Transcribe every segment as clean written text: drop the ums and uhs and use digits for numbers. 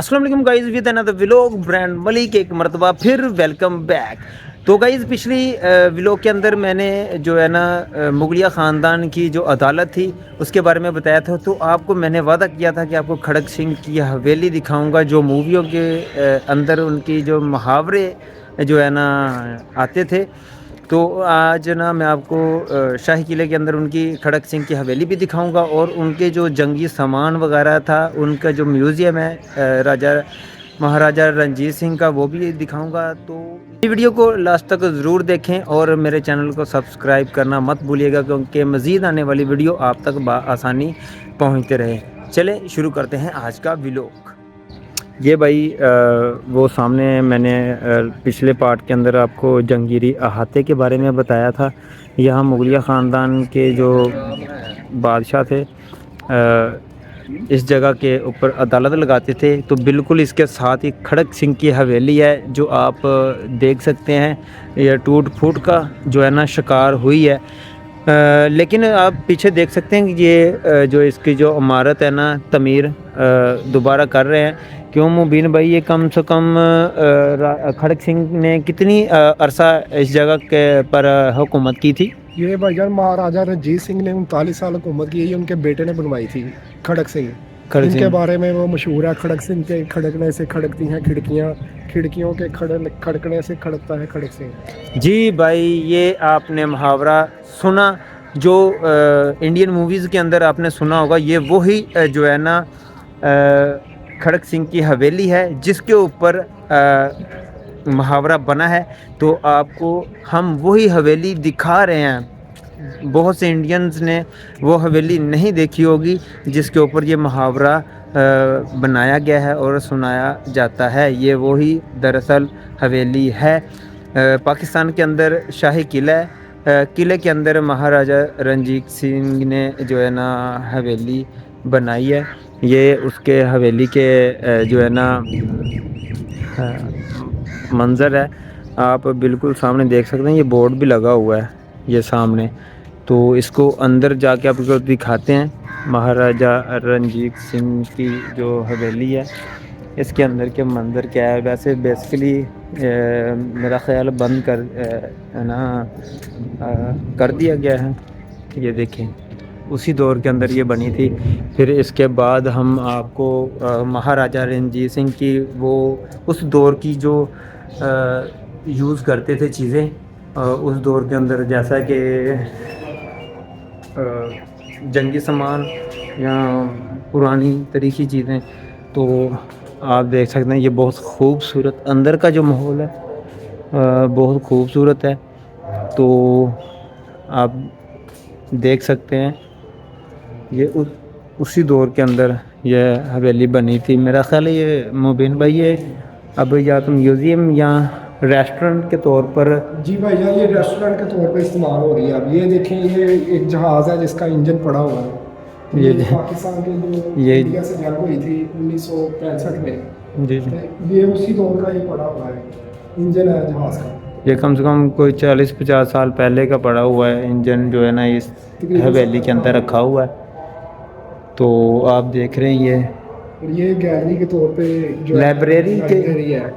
अस्सलाम वालेकुम guys with another vlog brand Malik एक मरतबा फिर वेलकम बैक। तो गाइस पिछली व्लॉग के अंदर मैंने जो है ना मुगलिया ख़ानदान की जो अदालत थी उसके बारे में बताया था। तो आपको मैंने वादा किया था कि आपको खड़क सिंह की हवेली दिखाऊंगा, जो मूवियों के अंदर उनकी जो मुहावरे जो है ना आते थे। तो आज ना मैं आपको शाही किले के अंदर उनकी खड़क सिंह की हवेली भी दिखाऊंगा और उनके जो जंगी सामान वगैरह था, उनका जो म्यूज़ियम है राजा महाराजा रणजीत सिंह का, वो भी दिखाऊंगा। तो ये वीडियो को लास्ट तक ज़रूर देखें और मेरे चैनल को सब्सक्राइब करना मत भूलिएगा, क्योंकि मज़ीद आने वाली वीडियो आप तक आसानी पहुँचते रहे। चलें शुरू करते हैं आज का व्लॉग। ये भाई वो सामने मैंने पिछले पार्ट के अंदर आपको जंगीरी अहाते के बारे में बताया था। यहाँ मुगलिया ख़ानदान के जो बादशाह थे इस जगह के ऊपर अदालत लगाते थे। तो बिल्कुल इसके साथ ही खड़क सिंह की हवेली है, जो आप देख सकते हैं। यह टूट फूट का जो है ना शिकार हुई है। लेकिन आप पीछे देख सकते हैं कि ये जो इसकी जो इमारत है ना तमीर दोबारा कर रहे हैं। क्यों मुबीन भाई, ये कम से कम खड़क सिंह ने कितनी अरसा इस जगह के पर हुकूमत की थी? ये भाईजान महाराजा रणजीत सिंह ने 39 साल हुकूमत की। ये उनके बेटे ने बनवाई थी, खड़क सिंह। खड़क इनके सिंह बारे में वो मशहूर है, खड़क सिंह के खड़कने से खड़कती हैं खिड़कियाँ, खिड़कियों के खड़कने से खड़कता है खड़क सिंह। जी भाई, ये आपने मुहावरा सुना जो इंडियन मूवीज़ के अंदर आपने सुना होगा। ये वही जो है ना खड़क सिंह की हवेली है जिसके ऊपर मुहावरा बना है। तो आपको हम वही हवेली दिखा रहे हैं। बहुत से इंडियंस ने वो हवेली नहीं देखी होगी जिसके ऊपर ये मुहावरा बनाया गया है और सुनाया जाता है। ये वही दरअसल हवेली है। पाकिस्तान के अंदर शाही किला है। किले के अंदर महाराजा रणजीत सिंह ने जो है ना हवेली बनाई है। ये उसके हवेली के जो है ना मंज़र है। आप बिल्कुल सामने देख सकते हैं, ये बोर्ड भी लगा हुआ है ये सामने। तो इसको अंदर जाके आपको दिखाते हैं। महाराजा रणजीत सिंह की जो हवेली है, इसके अंदर के मंज़र क्या है। वैसे बेसिकली मेरा ख़्याल बंद कर कर दिया गया है। ये देखें, उसी दौर के अंदर ये बनी थी। फिर इसके बाद हम आपको महाराजा रणजीत सिंह की वो उस दौर की जो यूज़ करते थे चीज़ें उस दौर के अंदर, जैसा कि जंगी सामान या पुरानी तरीक़ी चीज़ें। तो आप देख सकते हैं ये बहुत खूबसूरत अंदर का जो माहौल है बहुत खूबसूरत है। तो आप देख सकते हैं ये उसी दौर के अंदर ये हवेली बनी थी। मेरा ख़्याल है ये मुबीन भाई, ये अब या तो म्यूज़ियम या रेस्टोरेंट के तौर पर। जी भाईजान, ये रेस्टोरेंट के तौर पे इस्तेमाल हो रही है। अब ये देखें, ये एक जहाज़ है जिसका इंजन पड़ा हुआ है। ये पाकिस्तान के जो ये इंडिया से जंग हुई थी 1965 में, जी जी, ये उसी दौर का ये पड़ा हुआ है, इंजन है जहाज़ का। ये कम से कम कोई 40-50 साल पहले का पड़ा हुआ है इंजन जो है ना इस हवेली के अंदर रखा हुआ है। तो आप देख रहे हैं ये गैलरी के तौर पे जो लाइब्रेरी के है।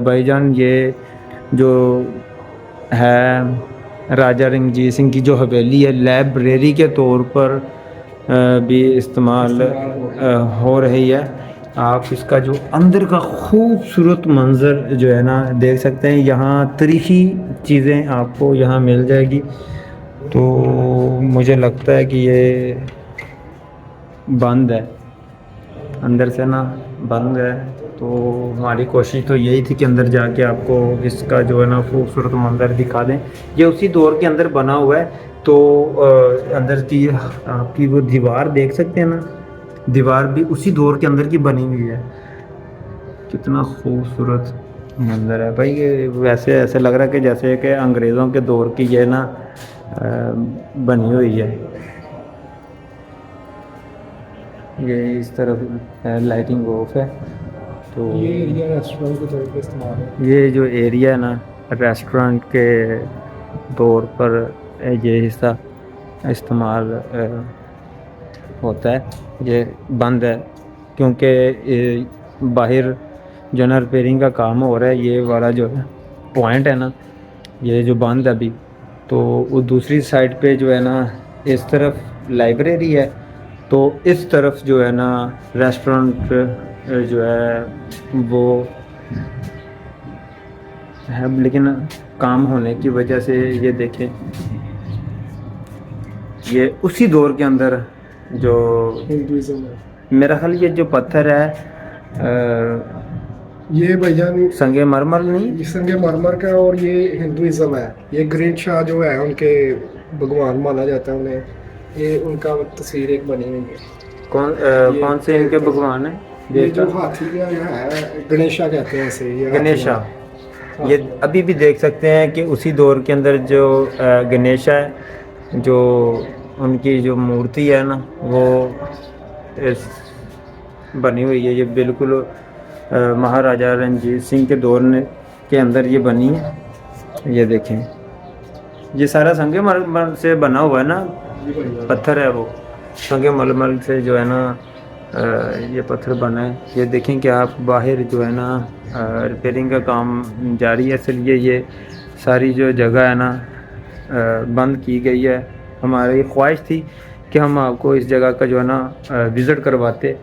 भाईजान, ये जो है राजा रणजीत सिंह की जो हवेली है, लाइब्रेरी के तौर पर भी इस्तेमाल हो रही है। आप इसका जो अंदर का खूबसूरत मंज़र जो है ना देख सकते हैं। यहाँ तरीक़ी चीज़ें आपको यहाँ मिल जाएगी। तो मुझे लगता है कि ये बंद है, अंदर से ना बंद है। तो हमारी कोशिश तो यही थी कि अंदर जाके आपको इसका जो है ना खूबसूरत मंज़र दिखा दें। ये उसी दौर के अंदर बना हुआ है। तो अंदर की आपकी वो दीवार देख सकते हैं ना, दीवार भी उसी दौर के अंदर की बनी हुई है। कितना खूबसूरत मंज़र है भाई। ये वैसे ऐसे लग रहा है कि जैसे कि अंग्रेज़ों के दौर की ये ना बनी हुई है। ये इस तरफ लाइटिंग ऑफ है। तो ये एरिया रेस्टोरेंट के तौर पे इस्तेमाल है। ये जो एरिया है ना रेस्टोरेंट के तौर पर ये हिस्सा इस्तेमाल होता है। ये बंद है क्योंकि बाहर जो है ना रिपेयरिंग का काम हो रहा है। ये वाला जो है पॉइंट है ना, ये जो बंद है अभी, तो वो दूसरी साइड पे जो है ना इस तरफ लाइब्रेरी है, तो इस तरफ जो है ना रेस्टोरेंट जो है वो है, लेकिन काम होने की वजह से ये देखें, ये उसी दौर के अंदर जो हिंदुज़म है मेरा ख्याल ये जो पत्थर है ये भाईजान, संगे मरमर नहीं, ये संगमरमर का, और ये हिंदुज़म है। ये ग्रीन शाह जो है उनके भगवान माना जाता है उन्हें। ये उनका तस्वीर एक बनी हुई है। कौन से इनके भगवान है? ये जो हाथी का है गणेशा कहते हैं इसे, ये गणेशा। हाँ। ये अभी भी देख सकते हैं कि उसी दौर के अंदर जो गणेशा है, जो उनकी जो मूर्ति है ना वो बनी हुई है। ये बिल्कुल महाराजा रणजीत सिंह के दौर के अंदर ये बनी है। ये देखें, ये सारा संगमरमर से बना हुआ है ना, पत्थर है वो संगमरमर से जो है ना ये पत्थर बना है। ये देखें कि आप बाहर जो है ना रिपेयरिंग का काम जारी है, इसलिए ये सारी जो जगह है ना बंद की गई है। हमारी ख्वाहिश थी कि हम आपको इस जगह का जो है ना विज़िट करवाते,